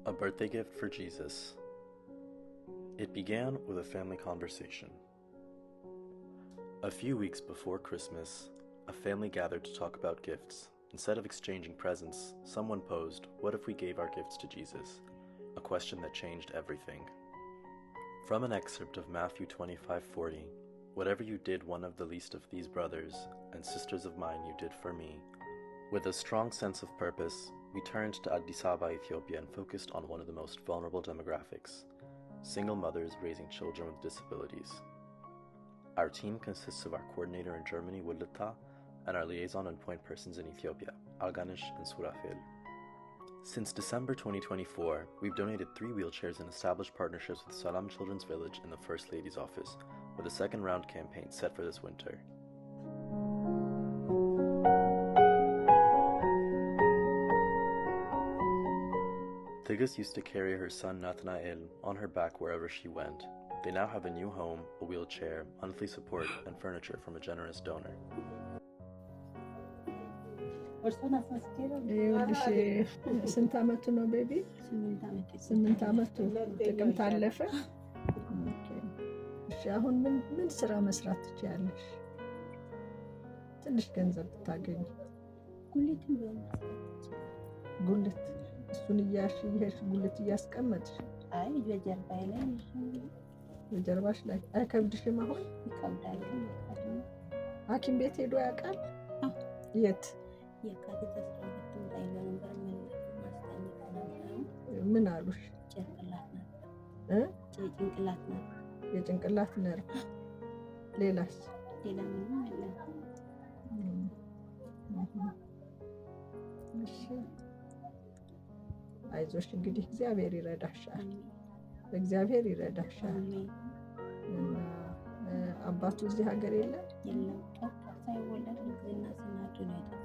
A birthday gift for Jesus. It began with a family conversation. A few weeks before Christmas, a family gathered to talk about gifts. Instead of exchanging presents, someone posed, "What if we gave our gifts to Jesus?" A question that changed everything. From an excerpt of Matthew 25:40, "Whatever you did one of the least of these brothers and sisters of mine you did for me." With a strong sense of purpose, we turned to Addis Ababa, Ethiopia, and focused on one of the most vulnerable demographics: single mothers raising children with disabilities. Our team consists of our coordinator in Germany, Wulita, and our liaison and point persons in Ethiopia, Alganish and Surafil. Since December 2024, we've donated 3 wheelchairs and established partnerships with Salam Children's Village and the First Lady's Office, with a second round campaign set for this winter. Tigis used to carry her son Nathanael on her back wherever she went. They now have a new home, a wheelchair, monthly support, and furniture from a generous donor. ስንት አመቱ ነው ቤቢ? 8 አመቱ። ጥቅምት አለፈ። እሺ አሁን ምን ስራ መስራት ትችያለሽ? ትንሽ ገንዘብ ብታገኝ። ጉልት እሱን እያልሽ ጉልት እያስቀመጥሽ? አይ በጀርባዬ ላይ በጀርባሽ ላይ አይከብድሽም? አሁን ይከብዳል። ሐኪም ቤት ሄዶ ያውቃል? የት? የካቲት 12 ላይ ነበር ምን አሉሽ? ጭንቅላት ነው። የጭንቅላት ነርቭ። ሌላስ? ሌላ ምንም የለም። እሺ አይዞሽ፣ እንግዲህ እግዚአብሔር ይረዳሻል። እግዚአብሔር ይረዳሻል። አባቱ እዚህ ሀገር የለም? የለም። ሳይወለድ ልጅና ስናዱ ነው የጠፋው።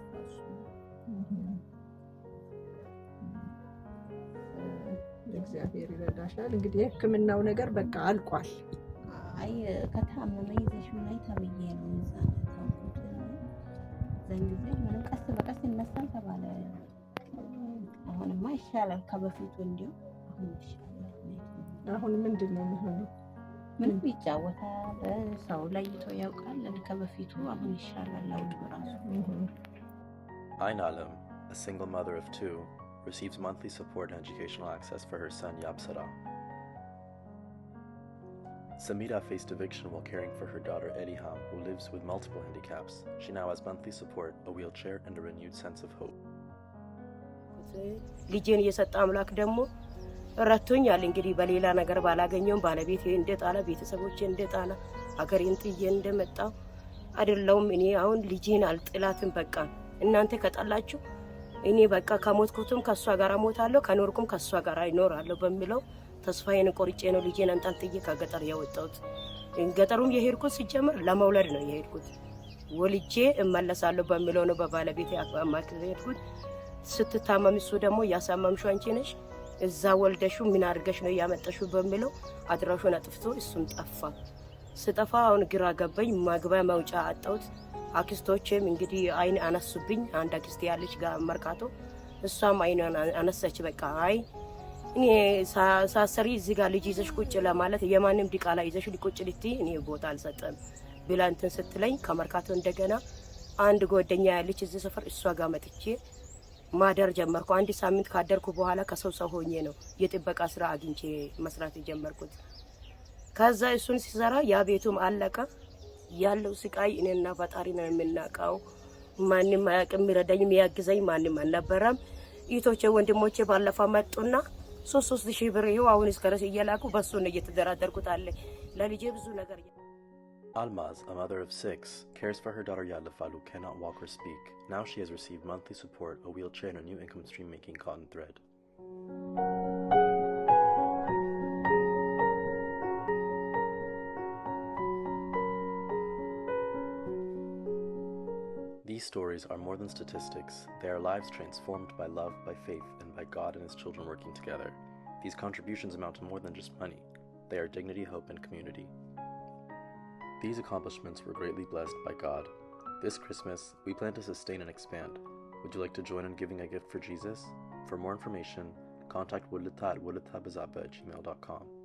እግዚአብሔር ይረዳሻል። እንግዲህ የሕክምናው ነገር በቃ አልቋል። አይ ከታመመ ይዘሽ ምን ተብዬ ነው እዛ ተውኩት። ዘንጊዜ ምንም ቀስ በቀስ ይነሳል ተባለ። አሁንማ ይሻላል ከበፊቱ እንዲሁ አሁን ይሻላል። አሁን ምንድን ነው የሚሆነው? ምንም ይጫወታል፣ ሰው ለይቶ ያውቃል። ከበፊቱ አሁን ይሻላል ለውጡ ራሱ። Ain Alam, a single mother of 2, receives monthly support and educational access for her son Yabsara. Samira faced eviction while caring for her daughter Eliham, who lives with multiple handicaps. She now has monthly support, a wheelchair, and a renewed sense of hope. ልጄን የሰጠ አምላክ ደግሞ ረቶኛል። እንግዲህ በሌላ ነገር ባላገኘውም ባለቤቴ እንደጣላ፣ ቤተሰቦቼ እንደጣላ፣ ሀገሬን ጥዬ እንደመጣው አይደለውም። እኔ አሁን ልጄን አልጥላትም። በቃ እናንተ ከጣላችሁ እኔ በቃ ከሞትኩትም ከሷ ጋር ሞታለሁ፣ ከኖርኩም ከሷ ጋር ይኖራለሁ በሚለው ተስፋዬን ቆርጬ ነው ልጄን አንጠልጥዬ ከገጠር ያወጣሁት። ገጠሩም የሄድኩት ሲጀምር ለመውለድ ነው የሄድኩት። ወልጄ እመለሳለሁ በሚለው ነው በባለቤቴ አማክሬ የሄድኩት። ስትታመም እሱ ደግሞ ያሳመምሽው አንቺ ነሽ፣ እዛ ወልደሹ ምን አድርገሽ ነው ያመጣሽው በሚለው አድራሹን አጥፍቶ እሱም ጠፋ። ስጠፋ አሁን ግራ ገባኝ፣ ማግቢያ መውጫ አጣሁት። አክስቶቼም እንግዲህ አይን አነሱብኝ። አንድ አክስቴ ያለች ጋር መርካቶ፣ እሷም አይን አነሳች። በቃ አይ እኔ ሳሰሪ እዚህ ጋር ልጅ ይዘሽ ቁጭ ለማለት የማንም ዲቃላ ይዘሽ ቁጭ ልትይ እኔ ቦታ አልሰጠም ብላ እንትን ስትለኝ ከመርካቶ እንደገና አንድ ጓደኛ ያለች እዚህ ሰፈር እሷ ጋር መጥቼ ማደር ጀመርኩ። አንድ ሳምንት ካደርኩ በኋላ ከሰው ሆኜ ነው የጥበቃ ስራ አግኝቼ መስራት የጀመርኩት። ከዛ እሱን ሲሰራ ያ ቤቱም አለቀ። ያለው ስቃይ እኔና ፈጣሪ ነው የምናውቀው። ማንም አያውቅም፣ ይረዳኝ የሚያግዘኝ ማንም አልነበረም። እህቶቼ ወንድሞቼ ባለፈ መጡና 3,000 ብር ይኸው አሁን እስከረስ እየላኩ በሱ ነው እየተደራደርኩት አለ ለልጄ ብዙ ነገር። Almaz, a mother of 6, cares for her daughter Yalafalu, who cannot walk or speak. Now she has received monthly support, a wheelchair, and a new income stream making cotton thread. These stories are more than statistics. They are lives transformed by love, by faith, and by God and His children working together. These contributions amount to more than just money. They are dignity, hope, and community. These accomplishments were greatly blessed by God. This Christmas, we plan to sustain and expand. Would you like to join in giving a gift for Jesus? For more information, contact Walita at walitabazaba@gmail.com.